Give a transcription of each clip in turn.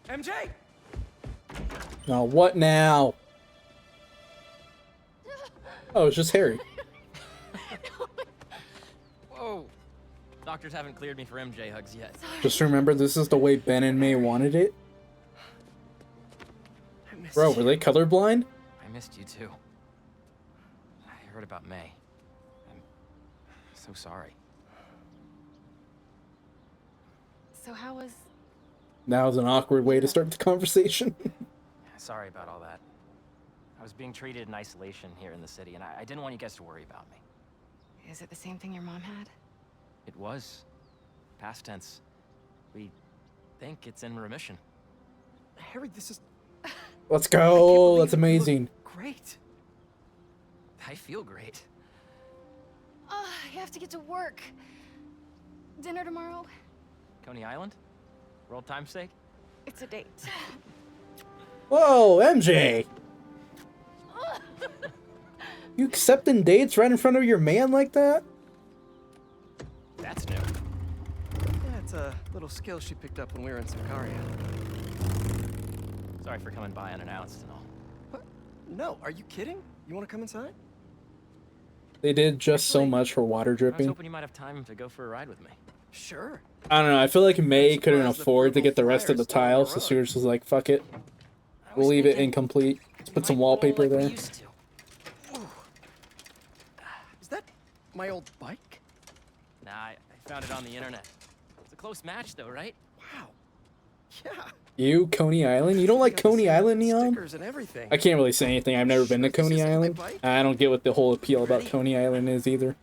MJ! Now what now? Oh, it's just Harry. Whoa. Doctors haven't cleared me for MJ hugs yet. Just remember, this is the way Ben and May wanted it. Bro, were they colorblind? I missed you too. I heard about May. I'm so sorry. So how was... Now is an awkward way to start the conversation. Sorry about all that. I was being treated in isolation here in the city, and I didn't want you guys to worry about me. Is it the same thing your mom had? It was. Past tense. We think it's in remission. Harry, this is... Let's go. That's amazing. Great. I feel great. You have to get to work. Dinner tomorrow? Coney Island? For old time's sake? It's a date. Whoa, MJ! You accepting dates right in front of your man like that? That's new. Yeah, it's a little skill she picked up when we were in Sicaria. Sorry for coming by unannounced and all. What? No, are you kidding? You want to come inside? They did just so much for water I was dripping. hoping you might have time to go for a ride with me. Sure. I don't know, I feel like May couldn't surprised the afford to get the frugal rest of the flyers still on tiles, the so she road. was just like, fuck it. I We'll was leave it thinking incomplete. Let's put we some might roll wallpaper like we there. used to. Is that my old bike? Nah, I found it on the internet. It's a close match though, right? Wow. Yeah. You, Coney Island? You don't like Got the Coney same Island, Neon? Stickers and everything. I can't really say anything. I've never been to Sure, this Coney isn't my Island. bike? I don't get what the whole appeal about Ready? Coney Island is either.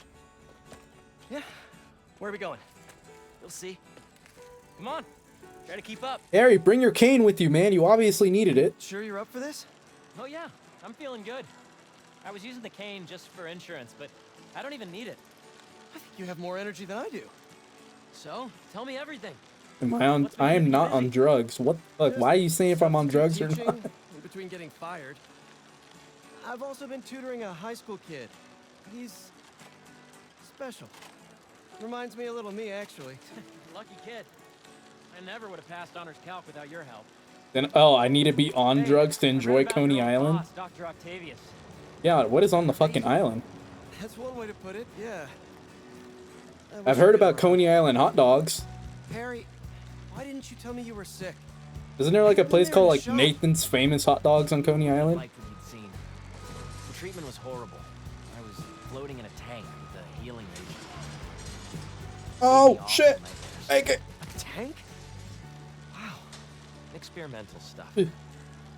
Yeah. Where are we going? You'll see. Come on. Try to keep up. Harry, bring your cane with you, man. You obviously needed it. Sure you're up for this? Oh yeah, I'm feeling good. I was using the cane just for insurance, but I don't even need it. I think you have more energy than I do. So, tell me everything. Am I on? I am not on drugs. What the fuck? Why are you saying if I'm on drugs or Teaching, not? in between getting fired. I've also been tutoring a high school kid. He's special. Reminds me a little of me, actually. Lucky kid. I never would have passed honors calc without your help. Then, oh, I need to be on Hey, drugs to I read enjoy about Coney your old Island? boss, Dr. Octavius. Yeah, what is on the fucking island? That's one way to put it, yeah. I wish I've you'd heard been about around. Coney Island hot dogs. Harry, why didn't you tell me you were sick? Isn't there like a place there called in like shock. Nathan's Famous Hot Dogs on Coney I Island? liked what you'd seen. The treatment was horrible. I was floating in a tank with a healing agent. Oh, Awful shit! nightmares. Make it! A tank? Wow. Experimental stuff.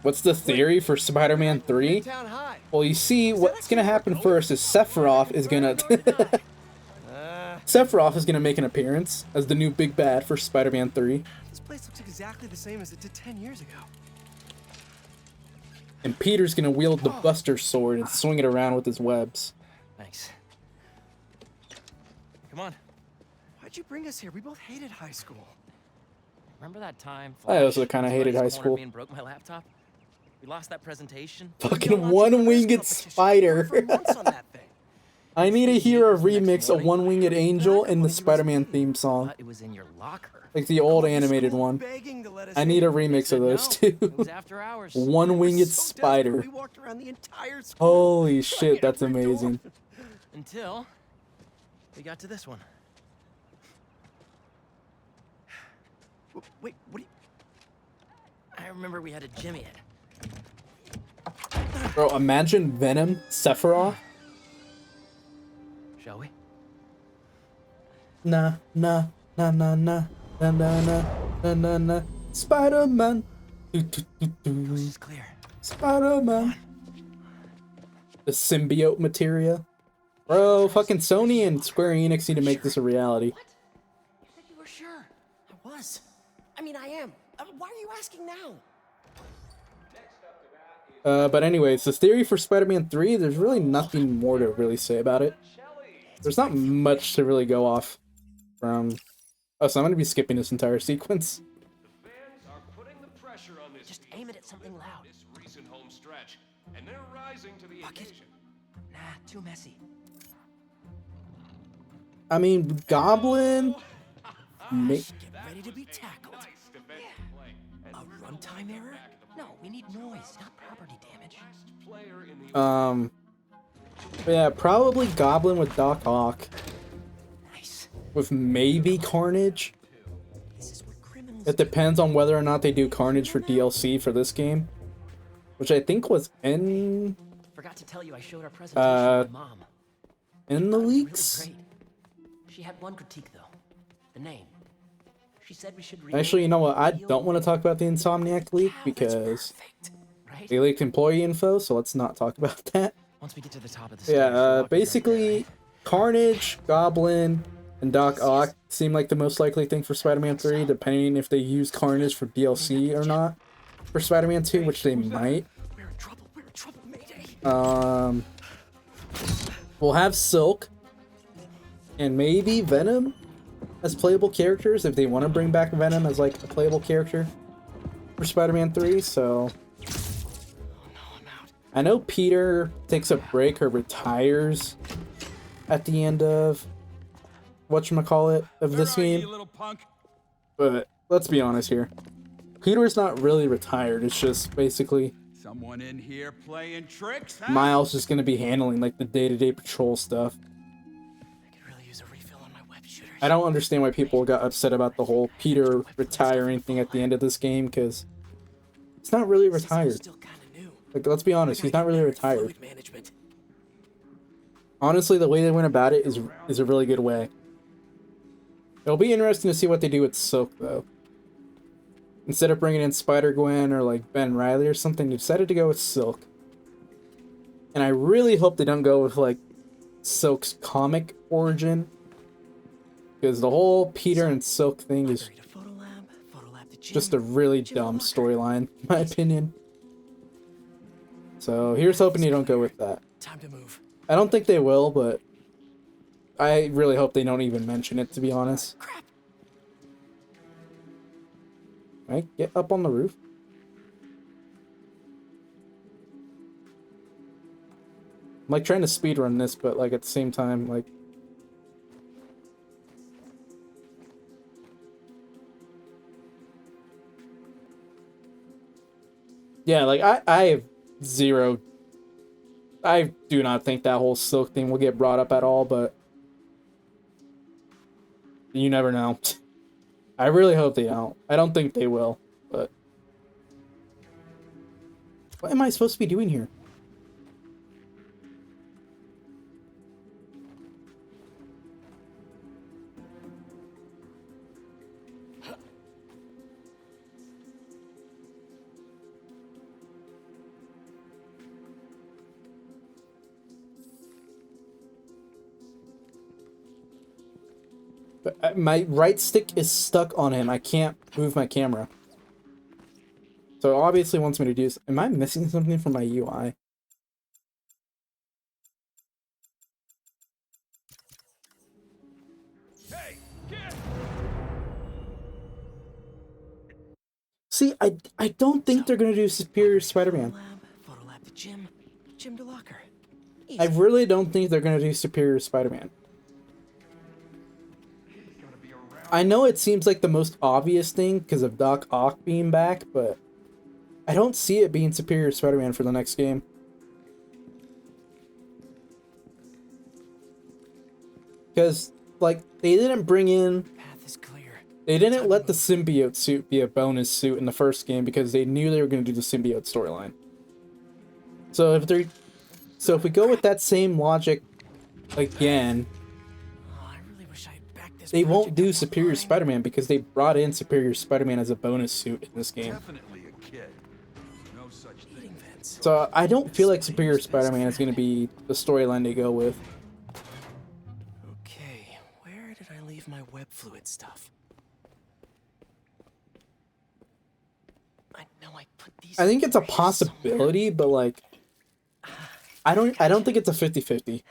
What's the theory for Spider-Man 3? Town High. Well, you see, what's gonna happen first is Sephiroth is gonna... Sephiroth is gonna make an appearance as the new big bad for Spider-Man 3. This place looks exactly the same as it did 10 years ago. And Peter's gonna wield the Buster Sword and swing it around with his webs. Thanks. Come on. Why'd you bring us here? We both hated high school. Remember that time? I also Flash, kinda his hated buddies high cornered school. me and broke my laptop. We lost that presentation. Fucking one-winged spider. For months on that thing. I need to hear a remix of One-Winged Angel in the Spider-Man theme song. But it was in your locker. Like the old Called the animated school one. begging to let us I need a in. remix of Said those no. two. It was after hours. One-Winged We were so desperate, Spider. We walked around the entire school. Holy shit, that's every door. amazing. Until we got to this one. Wait, what do you... I remember we had to jimmy it. Bro, imagine Venom, Sephiroth. Shall we? Nah, nah, nah, nah, nah, nah, nah, nah, nah, nah, nah. Spider-Man. Coast is clear. Spider-Man. The symbiote materia. Bro, fucking Sony and Square Enix need to make this a reality. What? You said you were sure. I was. I mean, I am. Why are you asking now? But anyways, the theory for Spider-Man 3, there's really nothing more to really say about it. There's not much to really go off from... Oh, so I'm gonna be skipping this entire sequence. The fans are putting the pressure on this Just team aim it at something loud. this recent home stretch, and they're rising to the occasion. Nah, too messy. I mean, Goblin... Ma- Get ready to be tackled. Nice defensive play. And runtime error? No, we need noise, not property damage. Player in the Yeah, probably Goblin with Doc Ock. Nice. With maybe Carnage. This is what criminals It depends on whether or not they do Carnage for DLC for this game. Which I think was in Forgot to tell you I showed our presentation to my mom. in the Thought it was really leaks. great. She had one critique though. The name. She said we should Actually, you know what? I don't want to talk about the Insomniac leak because perfect, right? they leaked employee info, so let's not talk about that. Once we get to the top of the stairs, Yeah, you're walking right basically, there, right? Carnage, Goblin, and Doc Ock seem like the most likely thing for Spider-Man 3, depending if they use Carnage for DLC or not. For Spider-Man 2, which they might. We're in trouble, Mayday. We'll have Silk, and maybe Venom as playable characters, if they want to bring back Venom as, like, a playable character for Spider-Man 3, so... I know Peter takes a break or retires at the end of whatchamacallit of this game. But let's be honest here. Peter's not really retired. It's just basically Someone in here playing tricks, huh? Miles just gonna be handling like the day-to-day patrol stuff. I could really use a refill on my web shooters. I don't understand why people got upset about the whole Peter retiring thing at the end of this game, because it's not really retired. Still kind of new. Like, let's be honest, he's not really retired. Fluid management. Honestly, the way they went about it is a really good way. It'll be interesting to see what they do with Silk, though. Instead of bringing in Spider-Gwen or, like, Ben Reilly or something, they decided to go with Silk. And I really hope they don't go with, like, Silk's comic origin. Because the whole Peter and Silk thing is just a really dumb storyline, in my opinion. So here's hoping you don't go with that. Time to move. I don't think they will, but I really hope they don't even mention it, to be honest. Crap. Right, get up on the roof. I'm like trying to speedrun this, but like at the same time, like... Yeah, like I have zero... I do not think that whole Silk thing will get brought up at all, but... You never know. I really hope they don't. I don't think they will, but... What am I supposed to be doing here? My right stick is stuck on him. I can't move my camera. So it obviously wants me to do this. Am I missing something from my UI? Hey, get! See, I don't think they're gonna do Superior Spider-Man. Photo lab to gym to locker. I really don't think they're gonna do Superior Spider-Man. I know it seems like the most obvious thing because of Doc Ock being back, but I don't see it being Superior Spider-Man for the next game. Because, like, they didn't bring in... Path is clear. They didn't let the symbiote suit be a bonus suit in the first game because they knew they were going to do the symbiote storyline. So if we go with that same logic again... They won't do Superior Spider-Man because they brought in Superior Spider-Man as a bonus suit in this game. Definitely a kid. No such thing. So I don't feel like Superior Spider-Man is going to be the storyline they go with. Okay, where did I leave my web fluid stuff? I know I put these. I think it's a possibility, but like I don't think it's a 50-50.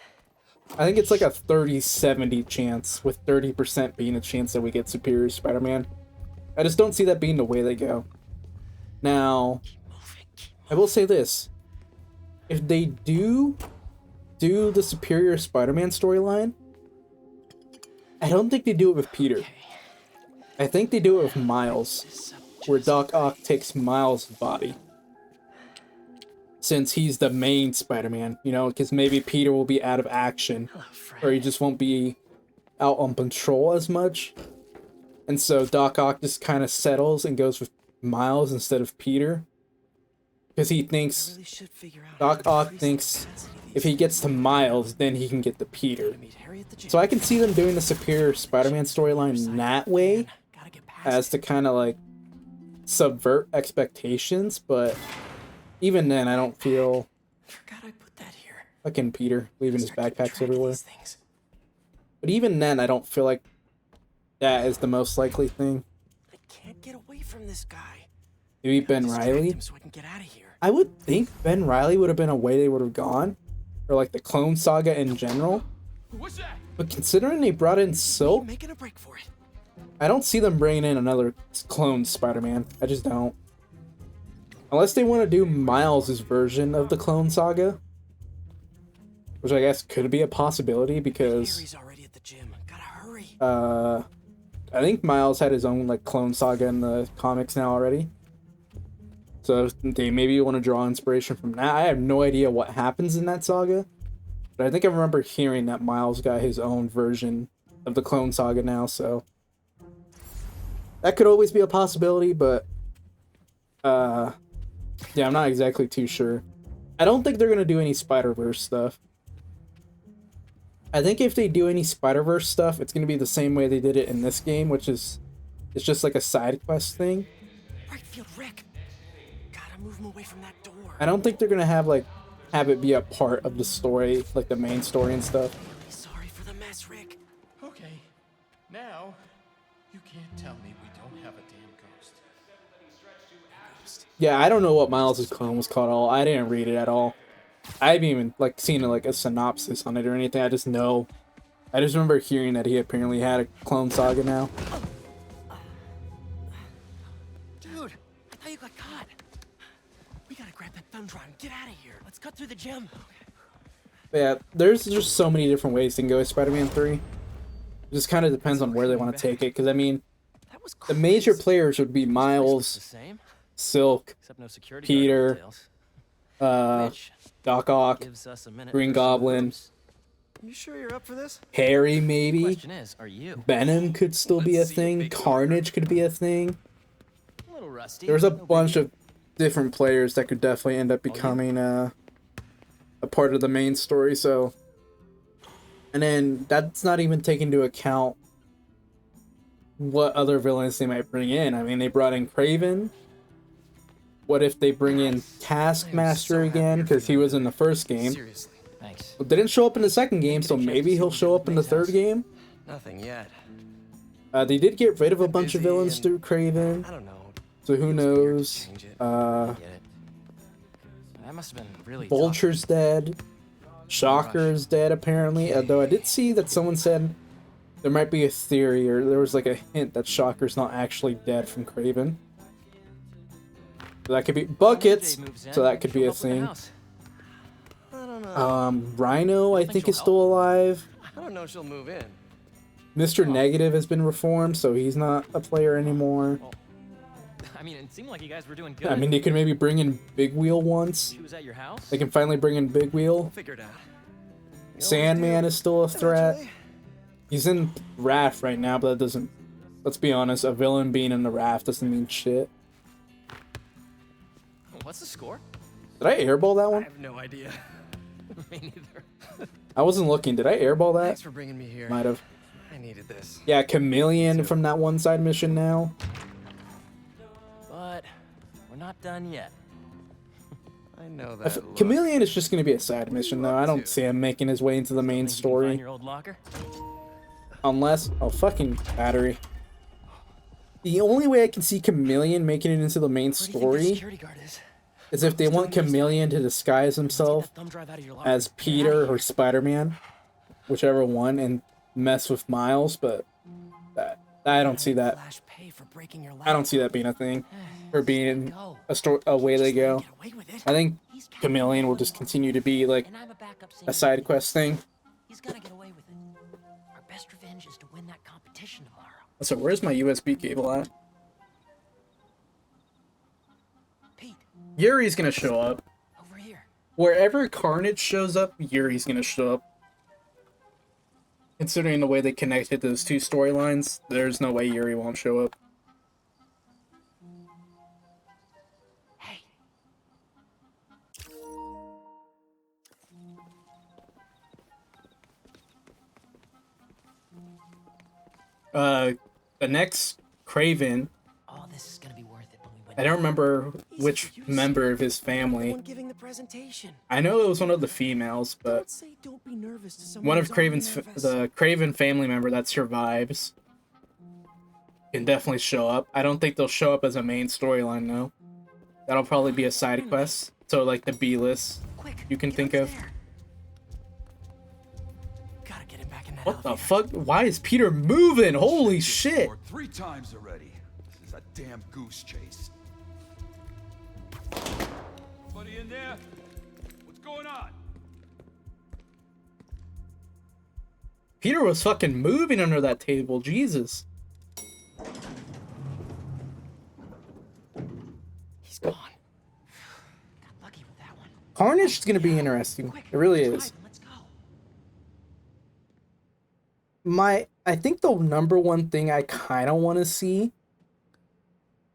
I think it's like a 30-70 chance, with 30% being a chance that we get Superior Spider-Man. I just don't see that being the way they go. Now, I will say this. If they do the Superior Spider-Man storyline, I don't think they do it with Peter. I think they do it with Miles. where Doc Ock takes Miles' body. Since he's the main Spider-Man, you know, because maybe Peter will be out of action, Hello, Fred. or he just won't be out on patrol as much. And so Doc Ock just kind of settles and goes with Miles instead of Peter. Because he thinks, Really should figure out Doc how to Ock increase thinks the intensity of if these he gets to Miles, then he can get the Peter. to meet Harry at the gym. So I can see them doing the Superior Spider-Man storyline that way, Gotta get past as to kind of like subvert expectations, but even then I don't feel Forgot I put that here. fucking Peter leaving his Start keeping backpacks track of everywhere. these things. But even then I don't feel like that is the most likely thing. I can't get away from this guy. Maybe Ben Distract Reilly? him so I can get out of here. I would think Ben Reilly would have been a way they would have gone, or like the Clone Saga in general. What's that? But considering they brought in Silk, Making a break for it. I don't see them bringing in another clone Spider-Man. I just don't. Unless they want to do Miles' version of the Clone Saga, which I guess could be a possibility because Harry's already at the gym. Gotta hurry. I think Miles had his own like Clone Saga in the comics now already. So they maybe want to draw inspiration from that. I have no idea what happens in that saga, but I think I remember hearing that Miles got his own version of the Clone Saga now, so that could always be a possibility, but yeah, I'm not exactly too sure. I don't think they're gonna do any Spider-Verse stuff. I think if they do any Spider-Verse stuff, it's gonna be the same way they did it in this game, which is it's just like a side quest thing. Right field, Rick. Gotta move him away from that door. I don't think they're gonna have it be a part of the story, like the main story and stuff. Sorry for the mess, Rick. Okay, now you can't tell me we don't have a damn ghost. Yeah, I don't know what Miles' clone was called at all. I didn't read it at all. I haven't even seen a synopsis on it or anything. I just know. I just remember hearing that he apparently had a Clone Saga now. Dude, I thought you got caught. We gotta grab that thumb drive and get out of here. Let's cut through the gym. But yeah, there's just so many different ways they can go with Spider-Man 3. It just kind of depends on where they want to take it. Because I mean, That was the major players would be The Miles, same, Silk, except no security Peter, guard details, which Doc Ock, gives us a minute Green for some Goblin, moves. You sure you're up for this? Harry maybe. Question is, are you Venom could still be a thing. Carnage could be a thing. a little rusty? There's a No bunch biggie. of different players that could definitely end up becoming a part of the main story. So, and then that's not even taking into account what other villains they might bring in. I mean, they brought in Kraven. What if they bring in Taskmaster again? Because he was in the first game. Seriously. Thanks. But didn't show up in the second game, so maybe he'll show up in the third game. Nothing yet. They did get rid of a bunch of Busy villains and- through Kraven, I don't know. so who Feels weird to knows? change it. Get it. That must have been really Vulture's dead. Shocker is dead apparently. Although I did see that someone said there might be a theory, or there was like a hint that Shocker's not actually dead from Kraven. So that could be buckets. So that could be a thing. I don't know. Rhino, I think is still alive. I don't know if she'll move in. Mr. Negative has been reformed, so he's not a player anymore. I mean, it seemed like you guys were doing good. I mean, they could maybe bring in Big Wheel once. She was at your house? They can finally bring in Big Wheel. Figure it out. You always Sandman do. is still a threat. Eventually. He's in Raft right now, but that doesn't... Let's be honest, a villain being in the Raft doesn't mean shit. What's the score? Did I airball that I one? have no idea. Me neither. I wasn't looking. Did I airball that? Thanks for bringing me here. Might have. I needed this. Yeah, Chameleon from that one side mission now. But we're not done yet. I know that. look. Chameleon is just going to be a side mission, though. I don't see him making his way into the main Think you can find story. your old locker? Unless... Oh, fucking battery. The only way I can see Chameleon making it into the main Where do you think the story security guard is? is if they want Chameleon to disguise himself Take that thumb drive out of your locker. as Peter or Spider-Man, whichever one, and mess with Miles, but I don't see that. Flash pay for breaking your I don't see that being a thing, or being a way they go. Get away with it. I think Chameleon will just continue to be like And I'm a backup singer. a side quest thing. He's gonna get away with it. Our best revenge is to win that competition tomorrow. So where's my USB cable at? Yuri's gonna show up. Over here. Wherever Carnage shows up, Yuri's gonna show up. Considering the way they connected those two storylines, there's no way Yuri won't show up. Hey. The next Craven, Oh, this is gonna be worth it when we win. I don't remember which member of his family. One giving the presentation. I know it was one of the females, but Don't say don't be nervous to someone one of who's already Craven's nervous. the Craven family member that survives can definitely show up. I don't think they'll show up as a main storyline though. That'll probably be a side quest. So like the B list Quick, you can get think up of. there. Gotta get him back in that What the elevator. fuck? Why is Peter moving? Holy This shit! door 3 times already. This is a damn goose chase. Buddy in there? What's going on? Peter was fucking moving under that table. Jesus. He's gone. Got lucky with that one. Carnage is gonna be interesting. Quick, It really let's is. drive, let's go. I think the number one thing I kind of want to see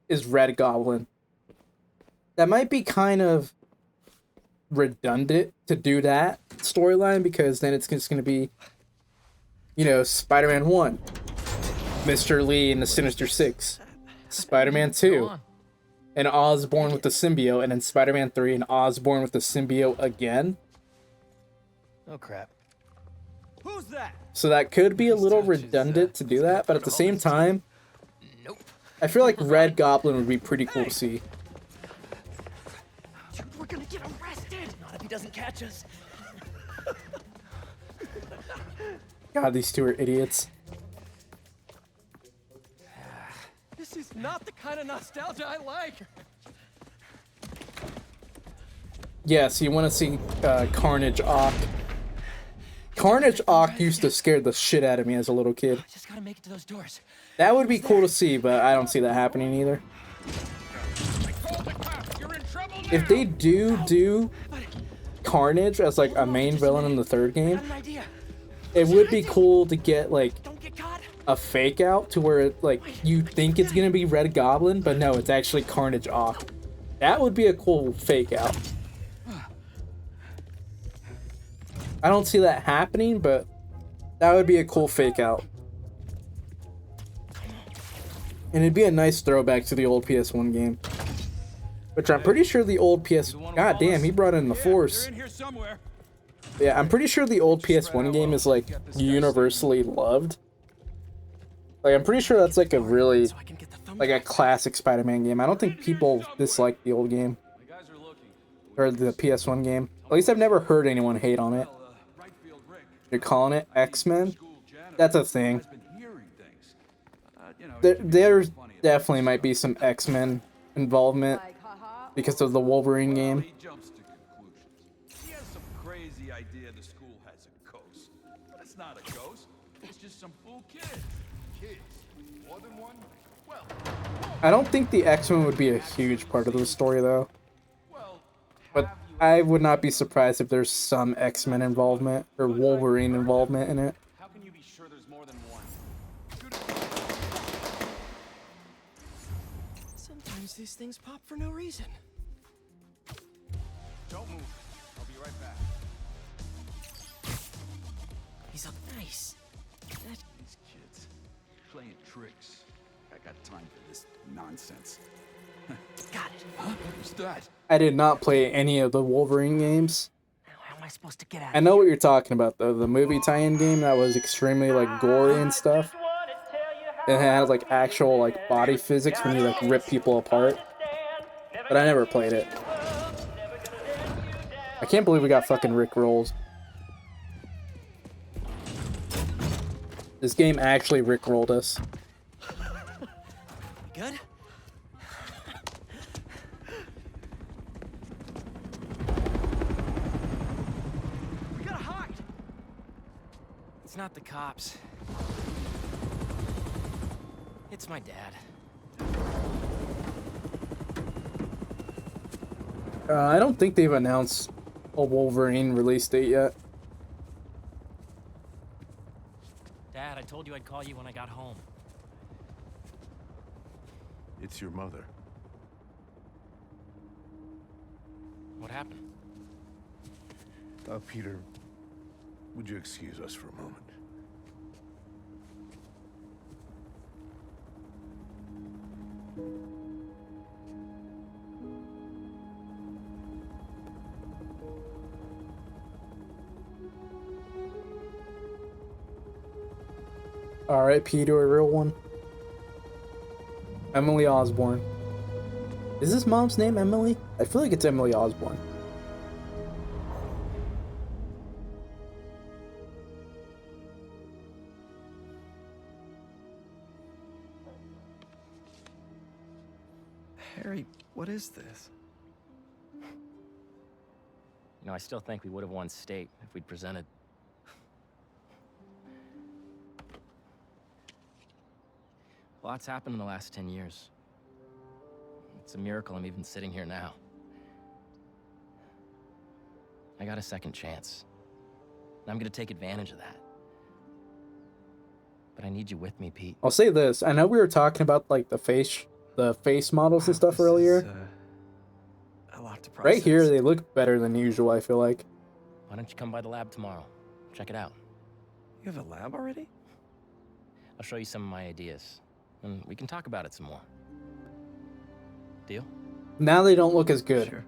is Red Goblin. That might be kind of redundant to do that storyline because then it's just going to be, you know, Spider-Man 1, Mr. Lee and the Sinister Six, Spider-Man Go 2, on. and Osborn with the symbiote, and then Spider-Man 3 and Osborn with the symbiote again. Oh crap. Who's that? So that could be a little touch is, redundant to do that, but at the same time, Nope. I feel like Red Goblin would be pretty cool to see. Dude, we're gonna get arrested. Not if he doesn't catch us. God, these two are idiots. This is not the kind of nostalgia I like. Yeah, so you want to see Carnage Ock. Carnage Ock used to scare the shit out of me as a little kid. Just gotta make it to those doors. That would be cool to see, but I don't see that happening either. Call the cops. You're in trouble now. If they do Carnage as like a main villain in the third game, Got an idea. it would be cool to get like Don't get caught. a fake out to where like you think it's gonna be Red Goblin, but no, it's actually Carnage Ock. That would be a cool fake out. I don't see that happening, but that would be a cool fake out. And it'd be a nice throwback to the old PS1 game. Which I'm pretty sure the old PS... God damn, he brought in the Force. They're in here somewhere. Yeah, I'm pretty sure the old PS1 game is like universally loved. Like, I'm pretty sure that's like a really... So I can get the thumb like a classic Spider-Man game. I don't think people dislike the old game. The guys are looking. Or the PS1 game. At least I've never heard anyone hate on it. Right field Rick. You're calling it X-Men? School janitor. That's a thing. Has been hearing things. You know, There definitely might be some X-Men involvement because of the Wolverine game. he jumps to conclusions. He has some crazy idea the school has a ghost. But it's not a ghost. It's just some fool kid. Kids? More than one? Well, I don't think the X-Men would be a huge part of the story though. well, But I would not be surprised if there's some X-Men involvement or Wolverine involvement in it. How can you be sure there's more than one? Sometimes these things pop for no reason. Don't move. I'll be right back. He's up nice. these kids playing tricks. I got time for this nonsense. Got it. Huh? What's that? I did not play any of the Wolverine games. Now, how am I supposed to get out I of know what you're talking about though. The movie tie-in game that was extremely like gory and stuff. It had like actual like body physics when you like rip people apart. But I never played it. I can't believe we got fucking Rick rolls. This game actually Rickrolled us. Good? We gotta hide. It's not the cops. It's my dad. I don't think they've announced a Wolverine release date yet. Dad, I told you I'd call you when I got home. It's your mother. What happened? Peter, would you excuse us for a moment? R.I.P. to a real one. Emily Osborne. Is his mom's name Emily? I feel like it's Emily Osborne. Harry, what is this? You know, I still think we would have won state if we'd presented. Lots happened in the last 10 years. It's a miracle I'm even sitting here now. I got a second chance. And I'm gonna take advantage of that. But I need you with me, Pete. I'll say this. I know we were talking about like the face models and stuff This earlier. is, a lot to process. Right here, they look better than usual, I feel like. Why don't you come by the lab tomorrow? Check it out. You have a lab already? I'll show you some of my ideas. And we can talk about it some more. Deal? Now they don't look as good. Sure.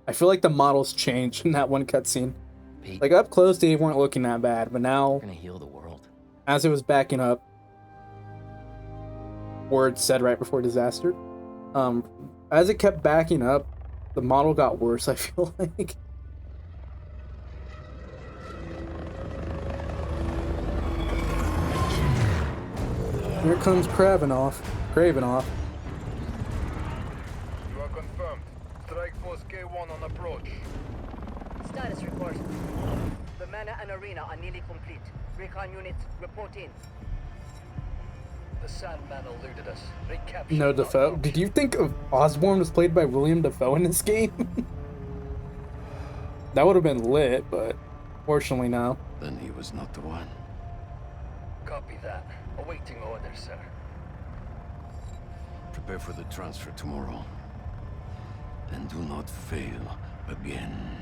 I feel like the models changed in that one cutscene. Pete, Like up close, they weren't looking that bad, but now, we're gonna heal the world. as it was backing up, words said right before disaster. As it kept backing up, the model got worse. I feel like. Here comes Kravinoff. You are confirmed. Strike Force K1 on approach. Status report. The mana and arena are nearly complete. Recon units, report in. The Sandman eluded us. Recapture. No Defoe. Did you think Osborne was played by William Defoe in this game? That would have been lit, but fortunately no. Then he was not the one. Copy that. Awaiting orders, sir. Prepare for the transfer tomorrow. And do not fail again.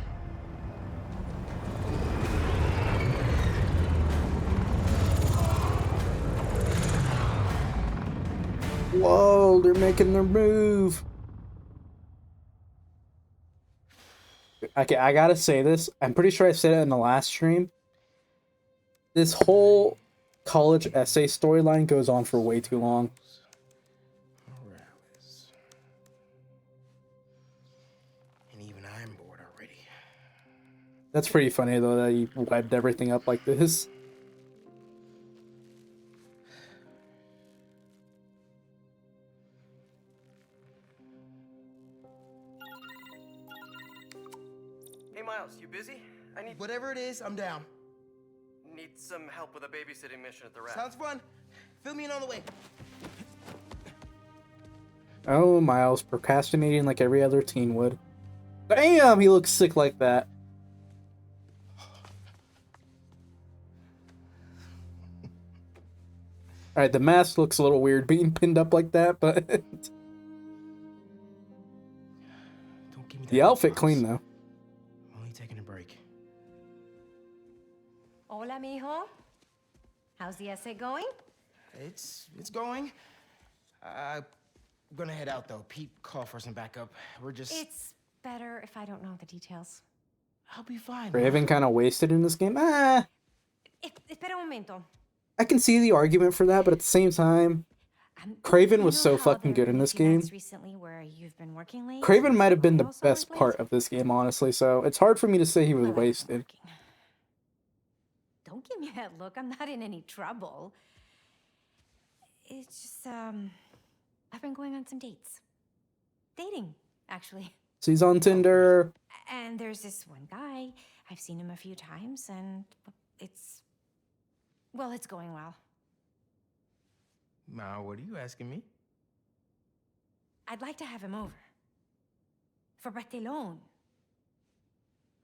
Whoa, they're making their move. Okay, I gotta say this. I'm pretty sure I said it in the last stream. This whole college essay storyline goes on for way too long. And even I'm bored already. That's pretty funny though that he webbed everything up like this. Hey, Miles, you busy? I need Whatever it is, I'm down. some help with a babysitting mission at the raft. Sounds fun. Fill me in on the way. Oh, Miles, procrastinating like every other teen would. Damn, he looks sick like that. Alright, the mask looks a little weird being pinned up like that, but... Don't give me that the outfit look, clean, Miles. though. I'm only taking a break. Hola, mijo. How's the essay going? It's going. I'm gonna head out though. Pete called for some backup. We're just. It's better if I don't know the details. I'll be fine. Raven kind of wasted in this game. Espera un momento. I can see the argument for that, but at the same time, Craven was so fucking good in this game. Recently where you've been working late, Craven might have been the best part of this game, honestly, so it's hard for me to say he was wasted. Don't give me that look. I'm not in any trouble. It's just, I've been going on some dates. Dating, actually. So he's on Tinder. And there's this one guy. I've seen him a few times, and it's going well. Ma, what are you asking me? I'd like to have him over. For Bartelone.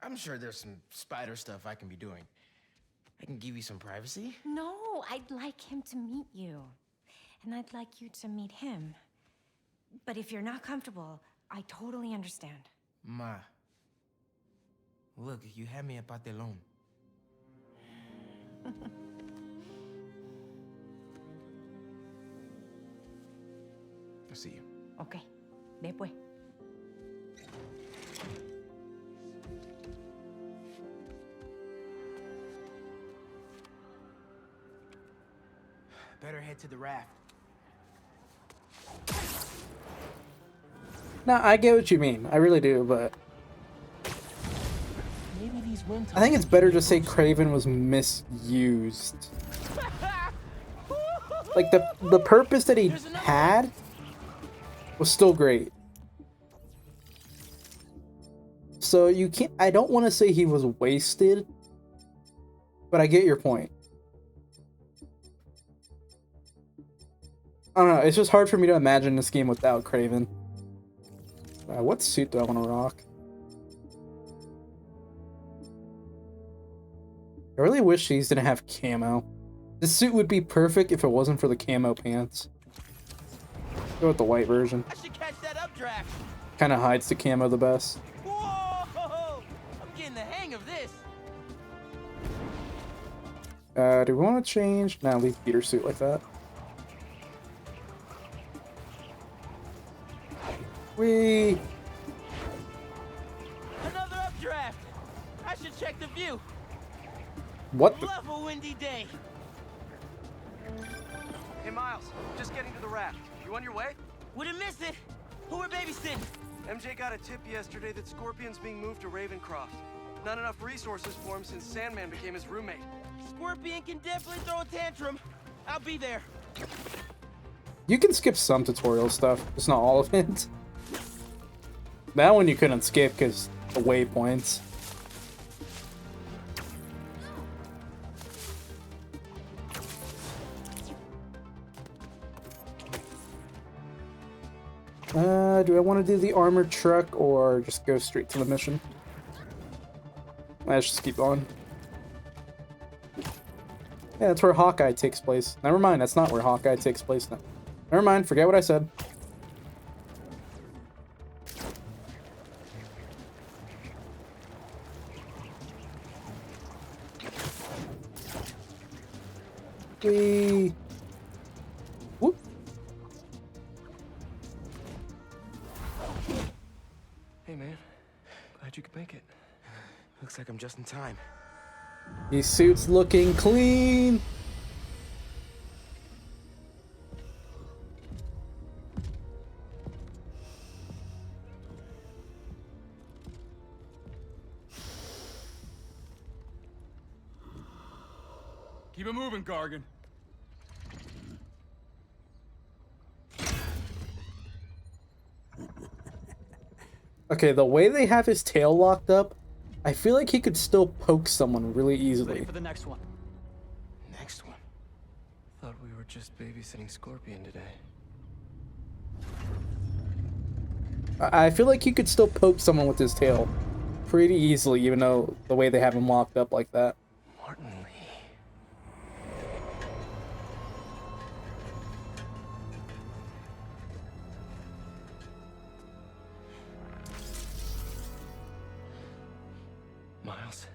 I'm sure there's some spider stuff I can be doing. I can give you some privacy. No, I'd like him to meet you. And I'd like you to meet him. But if you're not comfortable, I totally understand. Ma. Look, you had me at Patelón. I'll see you. Okay, después. Better head to the raft. No, I get what you mean. I really do, but Maybe these wind I think it's better to say Craven was misused. Like the purpose that he had was still great. So you can't, I don't want to say he was wasted, but I get your point. I don't know, it's just hard for me to imagine this game without Craven. What suit do I want to rock? I really wish these didn't have camo. This suit would be perfect if it wasn't for the camo pants. Go with the white version. I should catch that updraft. Kind of hides the camo the best. Whoa! I'm getting the hang of this. Do we want to change? Nah, leave Peter's suit like that. Whee! Another updraft. I should check the view. What the? Love a windy day. Hey, Miles, just getting to the raft. You on your way? Wouldn't miss it. Who are babysitting? MJ got a tip yesterday that Scorpion's being moved to Ravencroft. Not enough resources for him since Sandman became his roommate. Scorpion can definitely throw a tantrum. I'll be there. You can skip some tutorial stuff, just not all of it. That one you couldn't skip because the waypoints. Do I want to do the armored truck or just go straight to the mission? Let's just keep going. Yeah, that's where Hawkeye takes place. Never mind, that's not where Hawkeye takes place now. Never mind, forget what I said. Whee! Whoop! Hey, man. Glad you could make it. Looks like I'm just in time. These suits looking clean! Keep it moving, Gargan. Okay, the way they have his tail locked up, I feel like he could still poke someone really easily. Ready for the next one. Next one. Thought we were just babysitting Scorpion today. I feel like he could still poke someone with his tail pretty easily, even though the way they have him locked up like that. Martin Lee. Miles.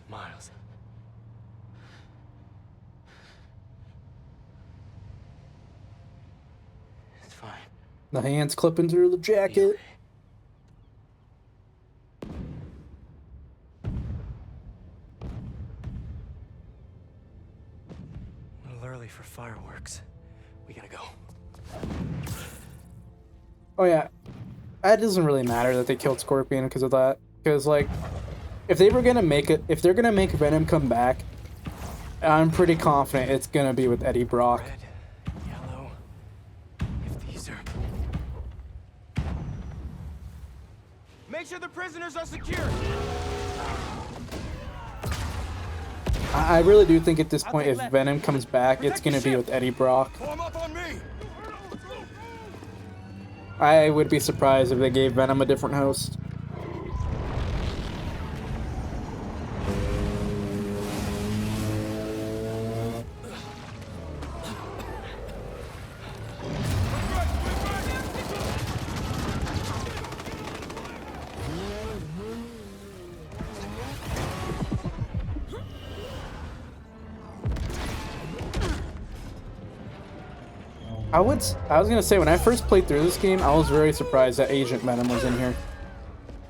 Miles. It's fine. The hands clipping through the jacket. A little early for fireworks. We gotta go. Oh yeah, it doesn't really matter that they killed Scorpion because of that. Because like, if they were gonna make it, if they're gonna make Venom come back, I'm pretty confident it's gonna be with Eddie Brock. Red, yellow. If these are... Make sure the prisoners are secure. I really do think at this point, if Venom comes back, it's gonna be with Eddie Brock. Form up on me. I would be surprised if they gave Venom a different host. I was gonna say, when I first played through this game, I was very surprised that Agent Venom was in here.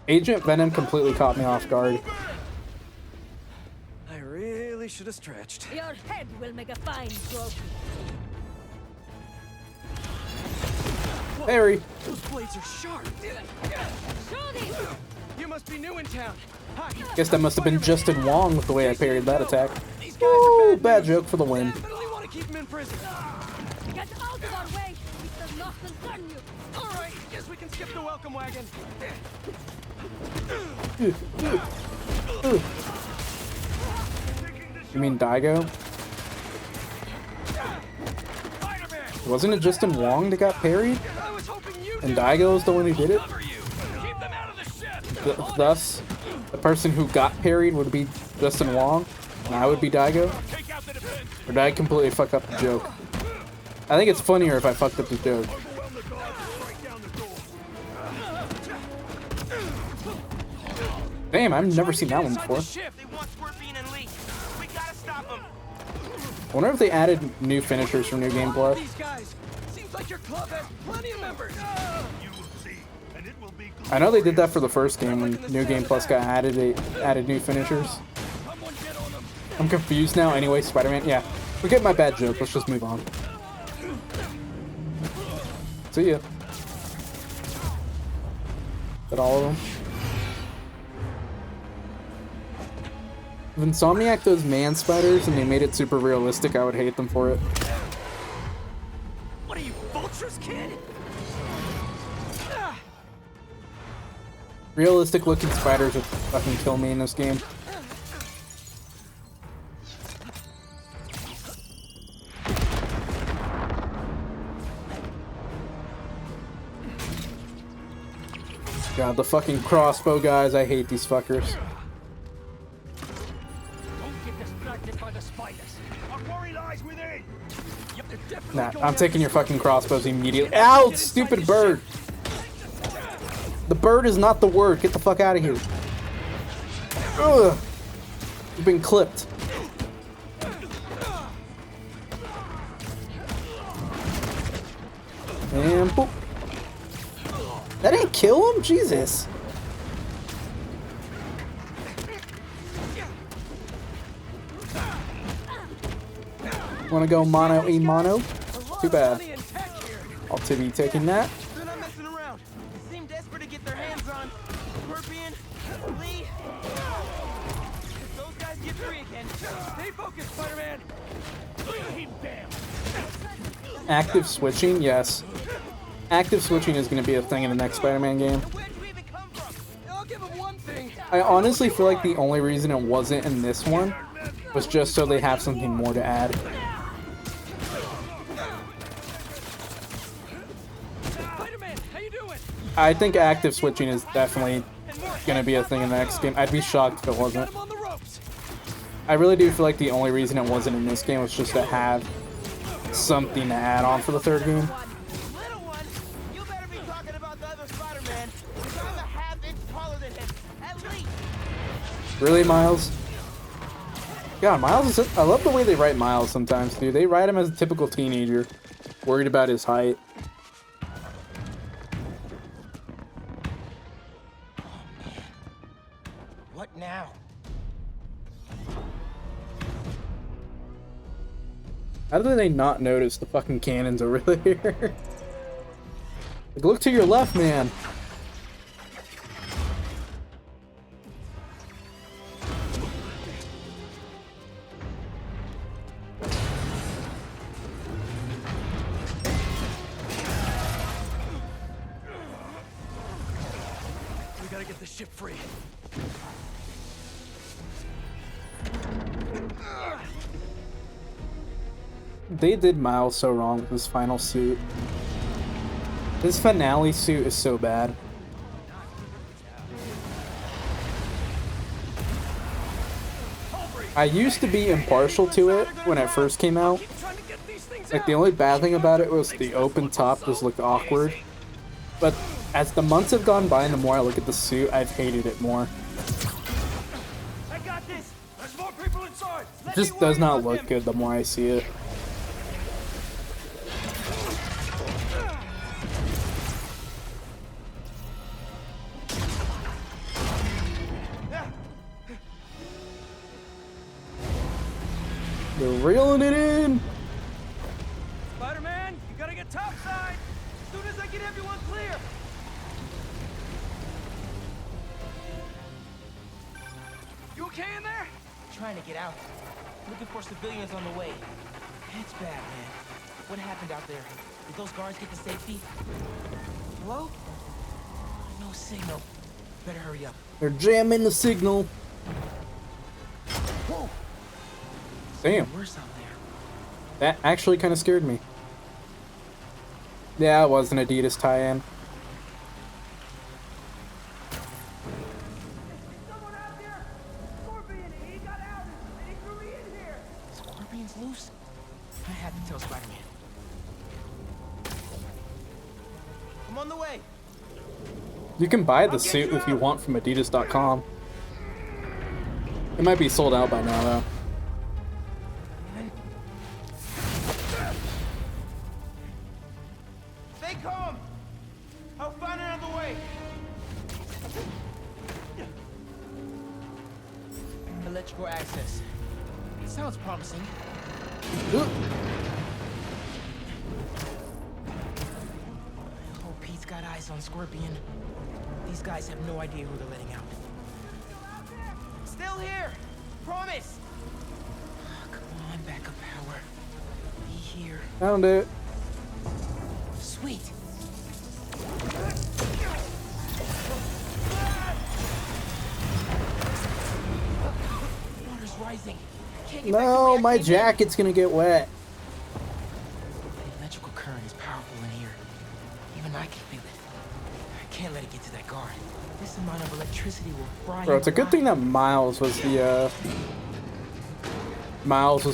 Agent Venom completely caught me off guard. I really should have stretched. Your head will make a fine trophy. Harry. Those blades are sharp. You must be new in town. Hi. Guess that must have been Justin Wong with the way I parried that attack. These guys are Bad joke for the win. Definitely want to keep him in prison. Get out of our way! It does not concern you! Alright, guess we can skip the welcome wagon. You mean Daigo? Wasn't it Justin Wong that got parried? And Daigo is the one who did it? Thus, the person who got parried would be Justin Wong, and I would be Daigo? Or did I completely fuck up the joke? I think it's funnier if I fucked up the joke. Damn, I've never seen that one before. I wonder if they added new finishers from New Game Plus. Seems like your club has plenty of members. I know they did that for the first game when New Game Plus got added. They added new finishers. I'm confused now. Anyway, Spider-Man. Yeah, forget my bad joke. Let's just move on. See ya. Is that all of them? If Insomniac does man spiders and they made it super realistic, I would hate them for it. What are you, vultures, kid? Realistic looking spiders would fucking kill me in this game. God, the fucking crossbow guys, I hate these fuckers. Don't get distracted by the spiders. Our quarry lies within. Nah, I'm taking your fucking crossbows immediately. Ow, stupid bird! The bird is not the word. Get the fuck out of here. Ugh. You've been clipped. And boop. That didn't kill him? Jesus. Wanna go mono e mono? Too bad. I'll be taking that. They're not messing around. They seem desperate to get their hands on Scorpion, Lee. If those guys get free again, stay focused, Spider-Man. Bring him down. Active switching? Yes. Active switching is going to be a thing in the next Spider-Man game. I'll give him one thing. I honestly feel like the only reason it wasn't in this one was just so they have something more to add. Spider-Man, how you doing? I think active switching is definitely going to be a thing in the next game. I'd be shocked if it wasn't. I really do feel like the only reason it wasn't in this game was just to have something to add on for the third game. Really, Miles? God, Miles is... I love the way they write Miles sometimes, dude. They write him as a typical teenager, worried about his height. What now? How did they not notice the fucking cannons over there? Like, look to your left, man. We gotta get the ship free. They did Miles so wrong with his final suit. His finale suit is so bad. I used to be impartial to it when it first came out. Like, the only bad thing about it was the open top just looked awkward. But as the months have gone by and the more I look at the suit, I've hated it more. I got this. There's more people inside. It just does not look good the more I see it. They're reeling it in. Spider-Man, you gotta get topside. As soon as I get everyone clear. You okay in there? Trying to get out. Looking for civilians on the way. It's bad, man. What happened out there? Did those guards get to safety? Hello? No signal. Better hurry up. They're jamming the signal. Whoa! Damn. Worse out there. That actually kind of scared me. Yeah, it was an Adidas tie-in. Someone out there! Scorpion, he got out and he threw me in here! Scorpion's loose? I had to tell Spider-Man. I'm on the way. You can buy the suit if you want from Adidas.com. It might be sold out by now, though. Stay calm. I'll find another way. Electrical access. Sounds promising. I hope Pete's got eyes on Scorpion. These guys have no idea who they're letting out. Still here! Promise! Come on, backup power. Be here. Found it. Sweet. Water's rising. Can't get back to No, where I my came in. jacket's gonna get wet. The electrical current is powerful in here. Even I can feel it. I can't let it get to that guard. This amount of electricity will fry Bro, him it's a good thing alive. that Miles was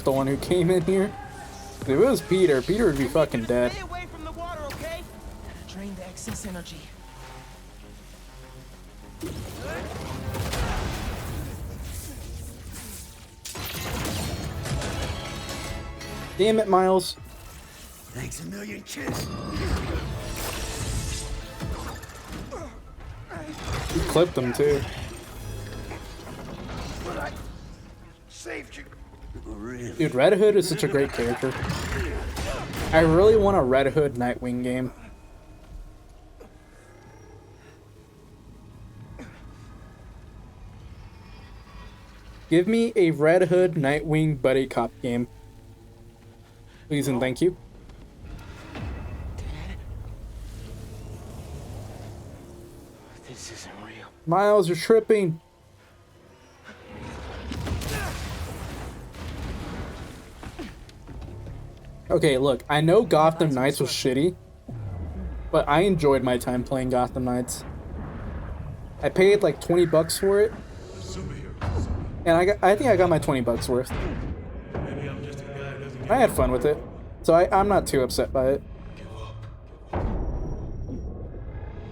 the one who came in here. If it was Peter, Peter would be fucking dead. Stay away from the water, okay? Drain the excess energy. Damn it, Miles. Thanks a million, kids. He clipped him too. But I saved you. Really? Dude, Red Hood is such a great character. I really want a Red Hood Nightwing game. Give me a Red Hood Nightwing buddy cop game. Please and thank you. This isn't real. Miles, you're tripping. Okay, look, I know Gotham Knights was shitty, but I enjoyed my time playing Gotham Knights. I paid like 20 bucks for it, and I think I got my 20 bucks worth. I had fun with it, so I'm not too upset by it.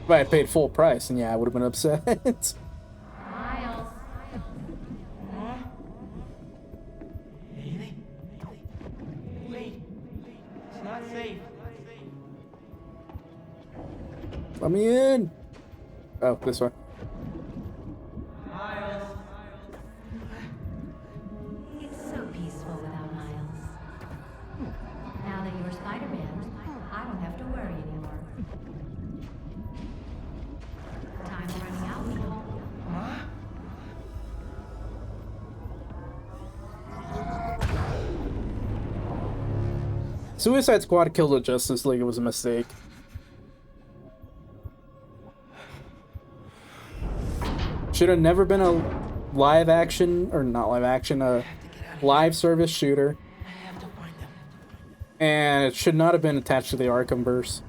If I had paid full price, then yeah, I would have been upset. Miles. Wait. It's not safe. Let me in. Oh, this way. It's so peaceful without Miles. Now that you're Spider-Man, I don't have to worry anymore. Time's running out, Neil. Suicide Squad killed the Justice League. It was a mistake. Should have never been a live action, or not live action, a live service shooter. And it should not have been attached to the Arkhamverse.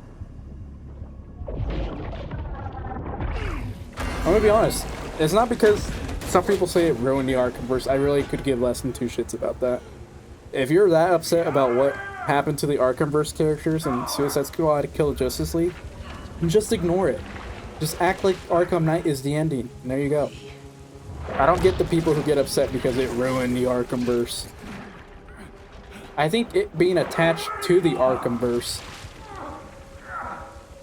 I'm gonna be honest. It's not because some people say it ruined the Arkhamverse. I really could give less than two shits about that. If you're that upset about what happened to the Arkhamverse characters and Suicide Squad Kill the Justice League, just ignore it. Just act like Arkham Knight is the ending. And there you go. I don't get the people who get upset because it ruined the Arkhamverse. I think it being attached to the Arkhamverse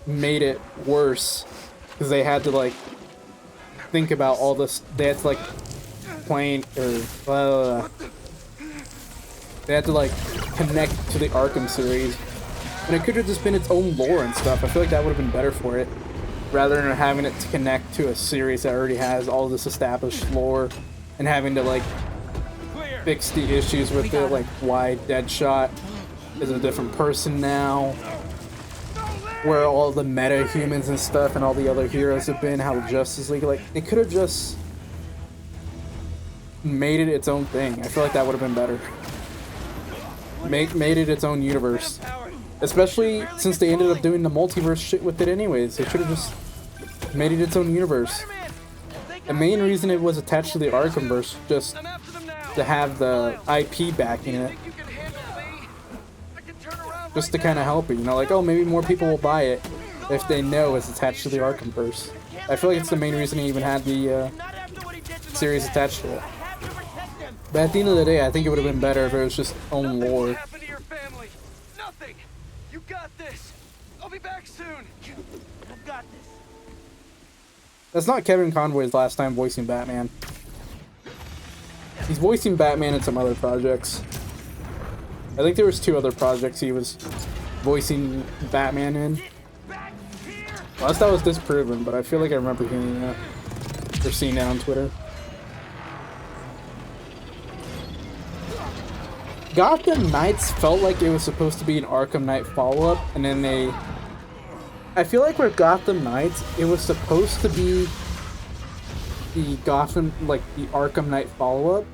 made it worse because they had to like think about all this. They had to like they had to like connect to the Arkham series, and it could have just been its own lore and stuff. I feel like that would have been better for it, rather than having it to connect to a series that already has all this established lore and having to like fix the issues with it, like why Deadshot is a different person now, where all the meta humans and stuff and all the other heroes have been, how Justice League, like they could have just made it its own thing. I feel like that would have been better. Made it its own universe, especially since they ended up doing the multiverse shit with it anyways. They should have just made it its own universe. The main reason it was attached to the Arkhamverse just to have the IP backing it, just to kind of help it, you know, like, oh, maybe more people will buy it if they know it's attached to the Arkhamverse. I feel like it's the main reason he even had the series attached to it. But at the end of the day, I think it would have been better if it was just own lore. Nothing. You got this. I'll be back soon. I've got this. That's not Kevin Conroy's last time voicing Batman. He's voicing Batman in some other projects. I think there was 2 other projects he was voicing Batman in. Last that was disproven, but I feel like I remember hearing that or seeing that on Twitter. Gotham Knights felt like it was supposed to be an Arkham Knight follow-up, and then they... I feel like with Gotham Knights, it was supposed to be the Gotham, like the Arkham Knight follow-up,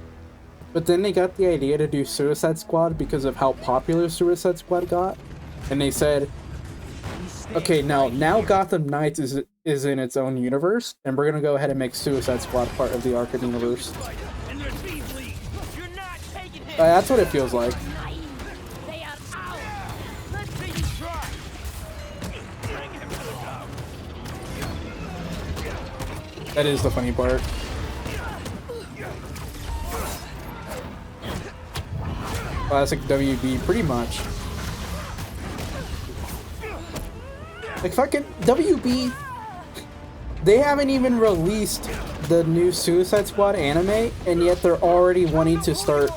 but then they got the idea to do Suicide Squad because of how popular Suicide Squad got, and they said, okay, now Gotham Knights is in its own universe, and we're gonna go ahead and make Suicide Squad part of the Arkham universe. That's what it feels like. That is the funny part. Classic WB, pretty much. Like fucking WB, they haven't even released the new Suicide Squad anime, and yet they're already wanting to start.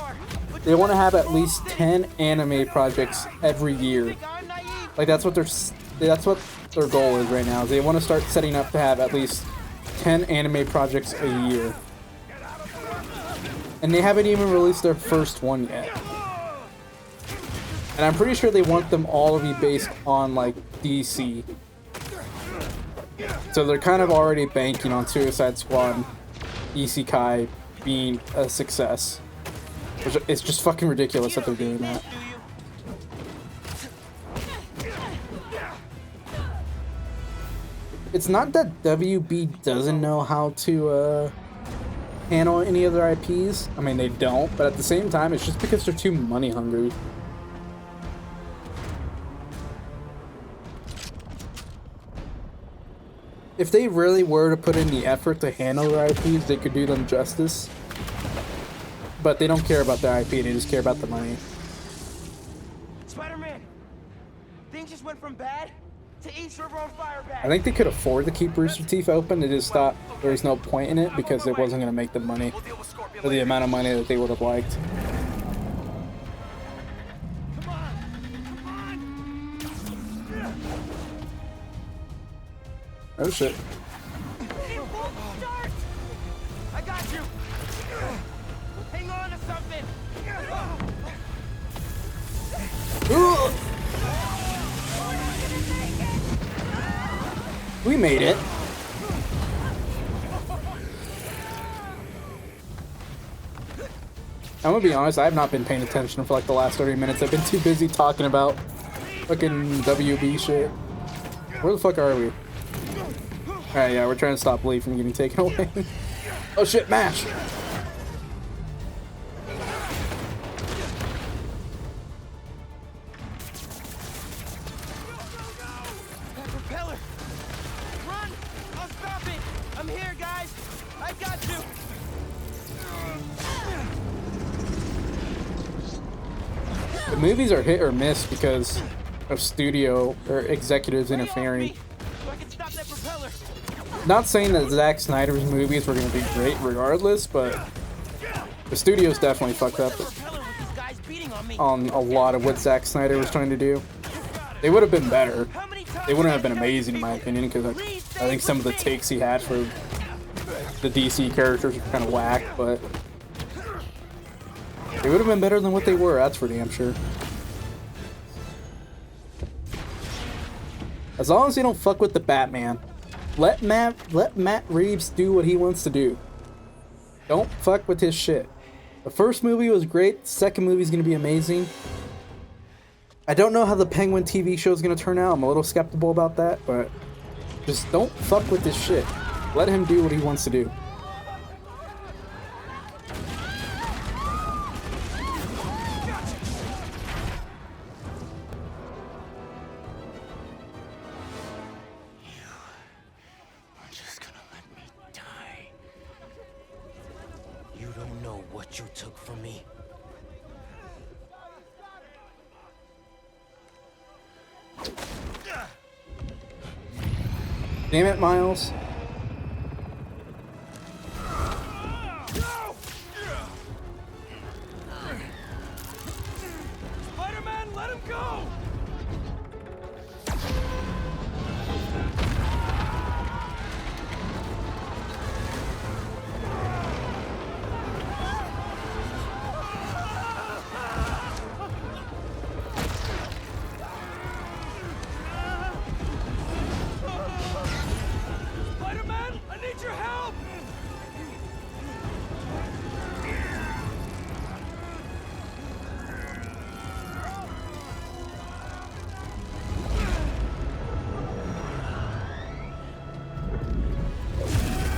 They want to have at least 10 anime projects every year. Like that's what their goal is right now. They want to start setting up to have at least 10 anime projects a year. And they haven't even released their first one yet. And I'm pretty sure they want them all to be based on like DC. So they're kind of already banking on Suicide Squad Isekai being a success. It's just fucking ridiculous that they're doing that. It's not that WB doesn't know how to handle any other IPs. I mean, they don't, but at the same time, it's just because they're too money hungry. If they really were to put in the effort to handle their IPs, they could do them justice. But they don't care about their IP, they just care about the money. Spider-Man, things just went from bad to East River on fire bad. I think they could afford to keep Rooster Teeth open. They just thought there was no point in it because it wasn't going to make them money for the amount of money that they would have liked. Oh shit. I got you. Hang on to something. We made it. I'm gonna be honest, I have not been paying attention for like the last 30 minutes. I've been too busy talking about fucking WB shit. Where the fuck are we? Alright, yeah, we're trying to stop Lee from getting taken away. Oh shit, MASH! That propeller! Run! I'll stop it! I'm here, guys! I got you! The movies are hit or miss because of studio or executives interfering. So I can stop that propeller! Not saying that Zack Snyder's movies were going to be great regardless, but the studios definitely fucked up on a lot of what Zack Snyder was trying to do. They would have been better. They wouldn't have been amazing in my opinion, because I think some of the takes he had for the DC characters were kind of whack, but they would have been better than what they were, that's for damn sure. As long as they don't fuck with the Batman. Let Matt Reeves do what he wants to do. Don't fuck with his shit. The first movie was great. The second movie is going to be amazing. I don't know how the Penguin TV show is going to turn out. I'm a little skeptical about that, but just don't fuck with his shit. Let him do what he wants to do. You took from me. Damn it, Miles. Spider-Man, let him go!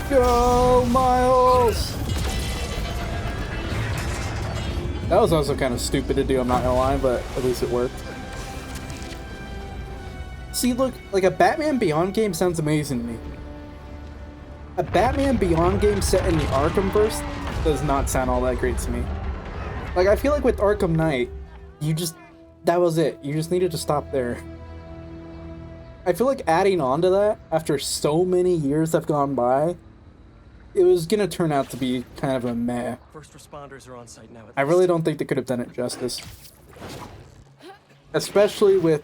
Go, Miles! That was also kind of stupid to do, I'm not gonna lie, but at least it worked. See, look, like a Batman Beyond game sounds amazing to me. A Batman Beyond game set in the Arkhamverse does not sound all that great to me. Like, I feel like with Arkham Knight, that was it. You just needed to stop there. I feel like adding on to that, after so many years have gone by, it was gonna turn out to be kind of a meh. First responders are on site now. I really don't think they could have done it justice. Especially with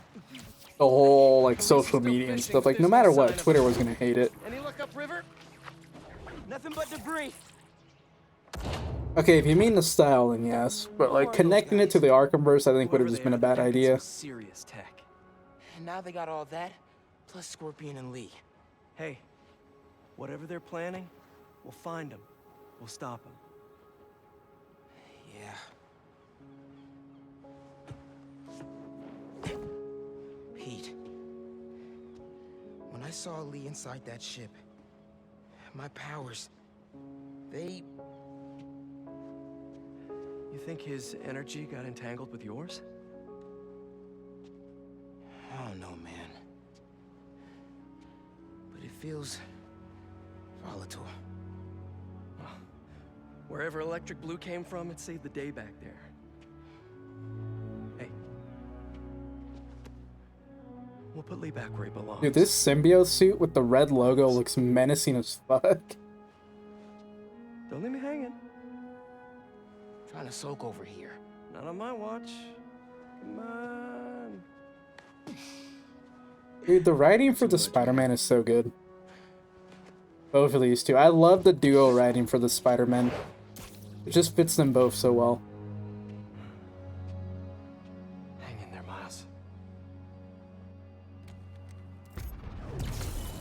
the whole, like, social media and stuff. Like, no matter what, Twitter was gonna hate it. Any luck upriver? Nothing but debris. Okay, if you mean the style, then yes. But, like, connecting it to the Arkhamverse, I think would have just been a bad idea. Serious tech. And now they got all that, plus Scorpion and Lee. Hey, whatever they're planning, we'll find them. We'll stop them. Yeah. Pete. When I saw Lee inside that ship, my powers, they... You think his energy got entangled with yours? I don't know, man. But it feels volatile. Well, wherever Electric Blue came from, it saved the day back there. Hey. We'll put Lee back where he belongs. Dude, this symbiote suit with the red logo looks menacing as fuck. Don't leave me hanging. Trying to soak over here. Not on my watch. Come on. Dude, the writing for the Spider-Man is so good. Both of these two. I love the duo writing for the Spider-Man. It just fits them both so well.